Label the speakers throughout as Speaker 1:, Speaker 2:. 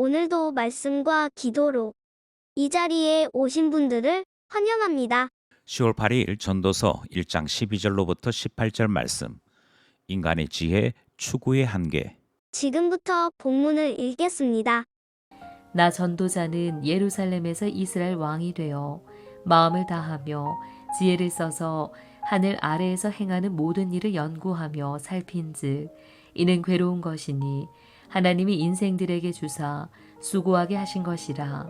Speaker 1: 오늘도 말씀과 기도로 이 자리에 오신 분들을 환영합니다.
Speaker 2: 10월 8일 전도서 1장 12절로부터 18절 말씀. 인간의 지혜, 추구의 한계.
Speaker 1: 지금부터 본문을 읽겠습니다.
Speaker 3: 나 전도자는 예루살렘에서 이스라엘 왕이 되어 마음을 다하며 지혜를 써서 하늘 아래에서 행하는 모든 일을 연구하며 살핀즉 이는 괴로운 것이니 하나님이 인생들에게 주사 수고하게 하신 것이라.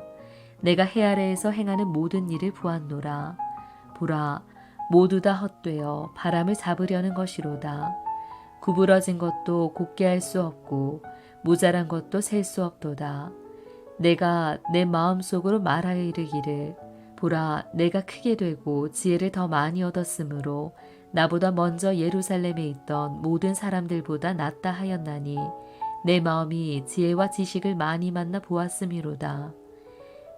Speaker 3: 내가 해 아래에서 행하는 모든 일을 보았노라. 보라, 모두 다 헛되어 바람을 잡으려는 것이로다. 구부러진 것도 곱게 할 수 없고 모자란 것도 셀 수 없도다. 내가 내 마음속으로 말하여 이르기를 보라, 내가 크게 되고 지혜를 더 많이 얻었으므로 나보다 먼저 예루살렘에 있던 모든 사람들보다 낫다 하였나니 내 마음이 지혜와 지식을 많이 만나 보았음이로다.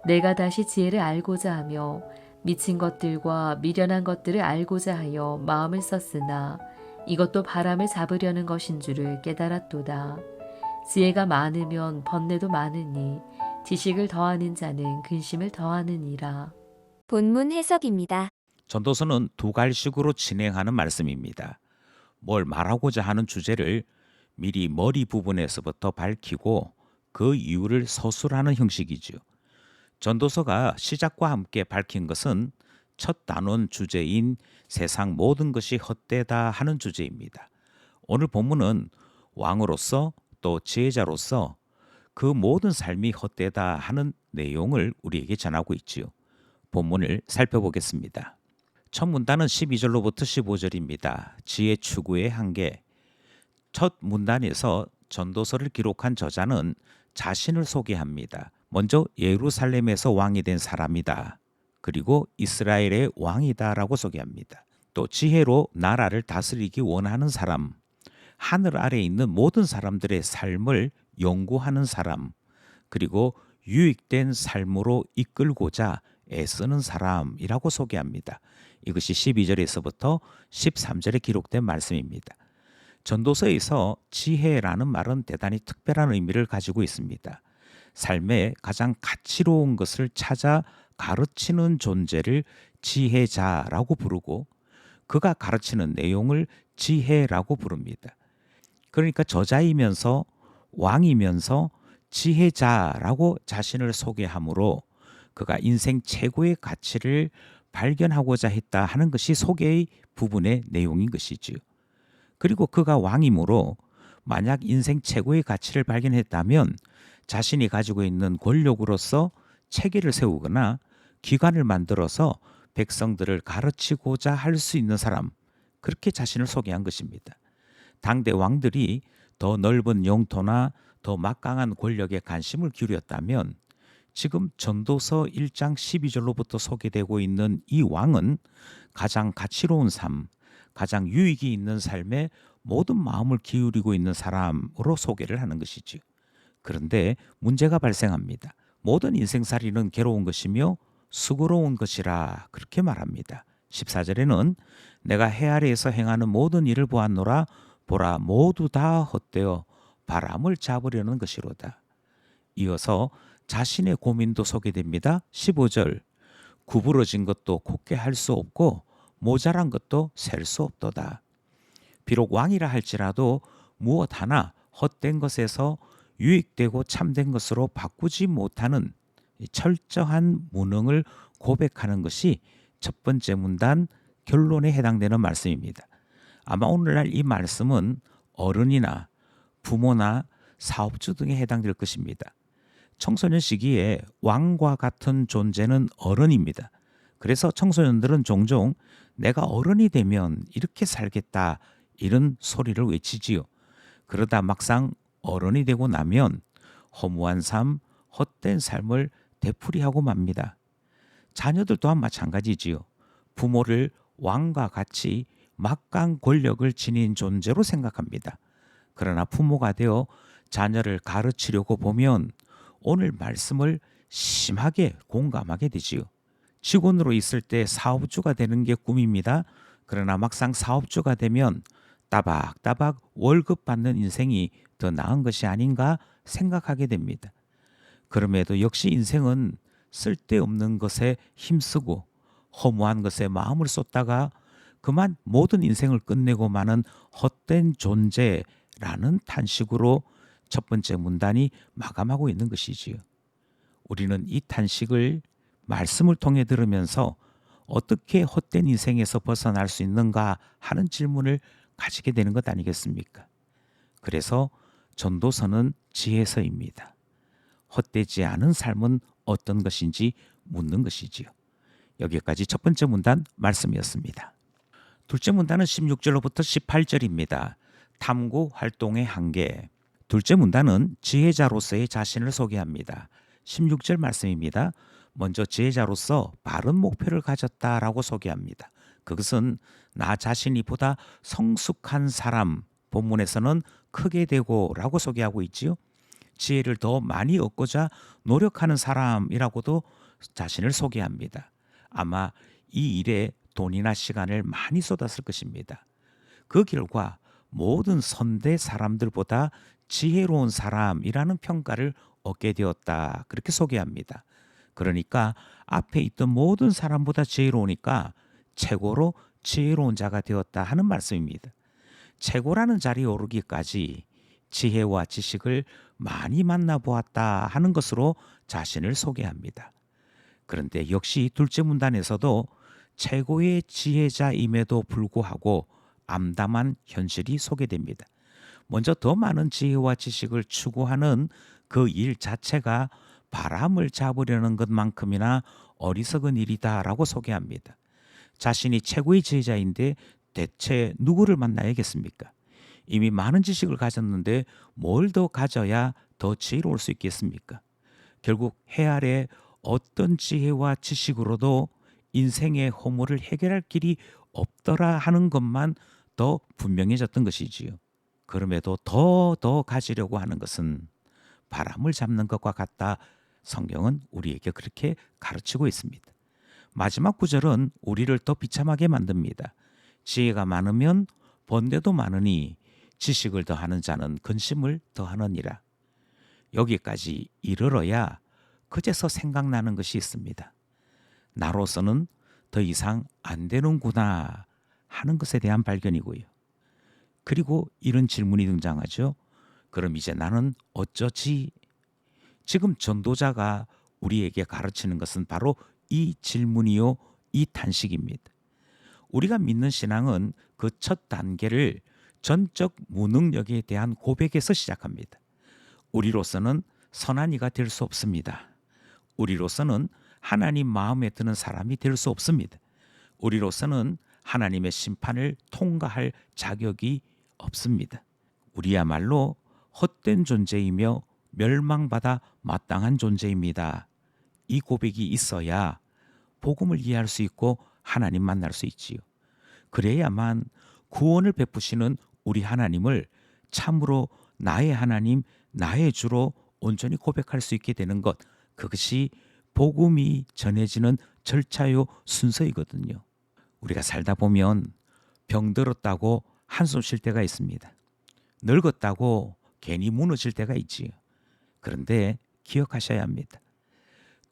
Speaker 3: 내가 다시 지혜를 알고자 하며 미친 것들과 미련한 것들을 알고자 하여 마음을 썼으나 이것도 바람을 잡으려는 것인 줄을 깨달았도다. 지혜가 많으면 번뇌도 많으니 지식을 더하는 자는 근심을 더하느니라.
Speaker 4: 본문 해석입니다.
Speaker 2: 전도서는 두 갈식으로 진행하는 말씀입니다. 뭘 말하고자 하는 주제를 미리 머리 부분에서부터 밝히고 그 이유를 서술하는 형식이죠. 전도서가 시작과 함께 밝힌 것은 첫 단원 주제인 세상 모든 것이 헛되다 하는 주제입니다. 오늘 본문은 왕으로서 또 지혜자로서 그 모든 삶이 헛되다 하는 내용을 우리에게 전하고 있지요. 본문을 살펴보겠습니다. 첫 문단은 12절로부터 15절입니다. 지혜 추구의 한계. 첫 문단에서 전도서를 기록한 저자는 자신을 소개합니다. 먼저 예루살렘에서 왕이 된 사람이다. 그리고 이스라엘의 왕이다라고 소개합니다. 또 지혜로 나라를 다스리기 원하는 사람, 하늘 아래에 있는 모든 사람들의 삶을 연구하는 사람, 그리고 유익된 삶으로 이끌고자 애쓰는 사람이라고 소개합니다. 이것이 12절에서부터 13절에 기록된 말씀입니다. 전도서에서 지혜라는 말은 대단히 특별한 의미를 가지고 있습니다. 삶의 가장 가치로운 것을 찾아 가르치는 존재를 지혜자라고 부르고 그가 가르치는 내용을 지혜라고 부릅니다. 그러니까 저자이면서 왕이면서 지혜자라고 자신을 소개하므로 그가 인생 최고의 가치를 발견하고자 했다 하는 것이 소개의 부분의 내용인 것이지요. 그리고 그가 왕이므로 만약 인생 최고의 가치를 발견했다면 자신이 가지고 있는 권력으로서 체계를 세우거나 기관을 만들어서 백성들을 가르치고자 할 수 있는 사람, 그렇게 자신을 소개한 것입니다. 당대 왕들이 더 넓은 영토나 더 막강한 권력에 관심을 기울였다면 지금 전도서 1장 12절로부터 소개되고 있는 이 왕은 가장 가치로운 삶, 가장 유익이 있는 삶에 모든 마음을 기울이고 있는 사람으로 소개를 하는 것이지요. 그런데 문제가 발생합니다. 모든 인생살이는 괴로운 것이며 수고로운 것이라 그렇게 말합니다. 14절에는 내가 해 아래에서 행하는 모든 일을 보았노라. 보라, 모두 다 헛되어 바람을 잡으려는 것이로다. 이어서 자신의 고민도 소개됩니다. 15절, 구부러진 것도 곱게 할 수 없고 모자란 것도 셀 수 없도다. 비록 왕이라 할지라도 무엇 하나 헛된 것에서 유익되고 참된 것으로 바꾸지 못하는 철저한 무능을 고백하는 것이 첫 번째 문단 결론에 해당되는 말씀입니다. 아마 오늘날 이 말씀은 어른이나 부모나 사업주 등에 해당될 것입니다. 청소년 시기에 왕과 같은 존재는 어른입니다. 그래서 청소년들은 종종 내가 어른이 되면 이렇게 살겠다 이런 소리를 외치지요. 그러다 막상 어른이 되고 나면 허무한 삶, 헛된 삶을 되풀이하고 맙니다. 자녀들 또한 마찬가지지요. 부모를 왕과 같이 막강 권력을 지닌 존재로 생각합니다. 그러나 부모가 되어 자녀를 가르치려고 보면 오늘 말씀을 심하게 공감하게 되지요. 직원으로 있을 때 사업주가 되는 게 꿈입니다. 그러나 막상 사업주가 되면 따박따박 월급 받는 인생이 더 나은 것이 아닌가 생각하게 됩니다. 그럼에도 역시 인생은 쓸데없는 것에 힘쓰고 허무한 것에 마음을 쏟다가 그만 모든 인생을 끝내고 마는 헛된 존재라는 탄식으로 첫 번째 문단이 마감하고 있는 것이지요. 우리는 이 탄식을 말씀을 통해 들으면서 어떻게 헛된 인생에서 벗어날 수 있는가 하는 질문을 가지게 되는 것 아니겠습니까? 그래서 전도서는 지혜서입니다. 헛되지 않은 삶은 어떤 것인지 묻는 것이지요. 여기까지 첫 번째 문단 말씀이었습니다. 둘째 문단은 16절로부터 18절입니다. 탐구 활동의 한계. 둘째 문단은 지혜자로서의 자신을 소개합니다. 16절 말씀입니다. 먼저 지혜자로서 바른 목표를 가졌다라고 소개합니다. 그것은 나 자신이 보다 성숙한 사람, 본문에서는 크게 되고라고 소개하고 있지요. 지혜를 더 많이 얻고자 노력하는 사람이라고도 자신을 소개합니다. 아마 이 일에 돈이나 시간을 많이 쏟았을 것입니다. 그 결과 모든 선대 사람들보다 지혜로운 사람이라는 평가를 얻게 되었다. 그렇게 소개합니다. 그러니까 앞에 있던 모든 사람보다 지혜로우니까 최고로 지혜로운 자가 되었다 하는 말씀입니다. 최고라는 자리에 오르기까지 지혜와 지식을 많이 만나보았다 하는 것으로 자신을 소개합니다. 그런데 역시 둘째 문단에서도 최고의 지혜자임에도 불구하고 암담한 현실이 소개됩니다. 먼저 더 많은 지혜와 지식을 추구하는 그 일 자체가 바람을 잡으려는 것만큼이나 어리석은 일이다라고 소개합니다. 자신이 최고의 지혜자인데 대체 누구를 만나야겠습니까? 이미 많은 지식을 가졌는데 뭘 더 가져야 더 지혜로울 수 있겠습니까? 결국 해 아래 어떤 지혜와 지식으로도 인생의 허물을 해결할 길이 없더라 하는 것만 더 분명해졌던 것이지요. 그럼에도 더 가지려고 하는 것은 바람을 잡는 것과 같다. 성경은 우리에게 그렇게 가르치고 있습니다. 마지막 구절은 우리를 더 비참하게 만듭니다. 지혜가 많으면 번뇌도 많으니 지식을 더하는 자는 근심을 더하느니라. 여기까지 이르러야 그제서 생각나는 것이 있습니다. 나로서는 더 이상 안 되는구나 하는 것에 대한 발견이고요. 그리고 이런 질문이 등장하죠. 그럼 이제 나는 어쩌지? 지금 전도자가 우리에게 가르치는 것은 바로 이 질문이요, 이 탄식입니다. 우리가 믿는 신앙은 그 첫 단계를 전적 무능력에 대한 고백에서 시작합니다. 우리로서는 선한 이가 될 수 없습니다. 우리로서는 하나님 마음에 드는 사람이 될 수 없습니다. 우리로서는 하나님의 심판을 통과할 자격이 없습니다. 우리야말로 헛된 존재이며 멸망받아 마땅한 존재입니다. 이 고백이 있어야 복음을 이해할 수 있고 하나님 만날 수 있지요. 그래야만 구원을 베푸시는 우리 하나님을 참으로 나의 하나님, 나의 주로 온전히 고백할 수 있게 되는 것, 그것이 복음이 전해지는 절차요 순서이거든요. 우리가 살다 보면 병들었다고 한숨 쉴 때가 있습니다. 늙었다고 괜히 무너질 때가 있지요. 그런데 기억하셔야 합니다.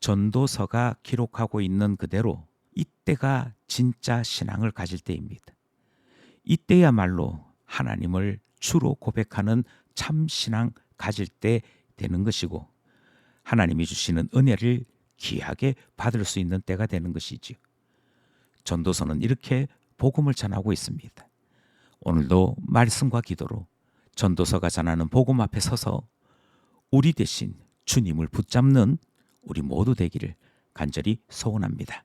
Speaker 2: 전도서가 기록하고 있는 그대로 이때가 진짜 신앙을 가질 때입니다. 이때야말로 하나님을 주로 고백하는 참 신앙 가질 때 되는 것이고 하나님이 주시는 은혜를 귀하게 받을 수 있는 때가 되는 것이지요. 전도서는 이렇게 복음을 전하고 있습니다. 오늘도 말씀과 기도로 전도서가 전하는 복음 앞에 서서 우리 대신 주님을 붙잡는 우리 모두 되기를 간절히 소원합니다.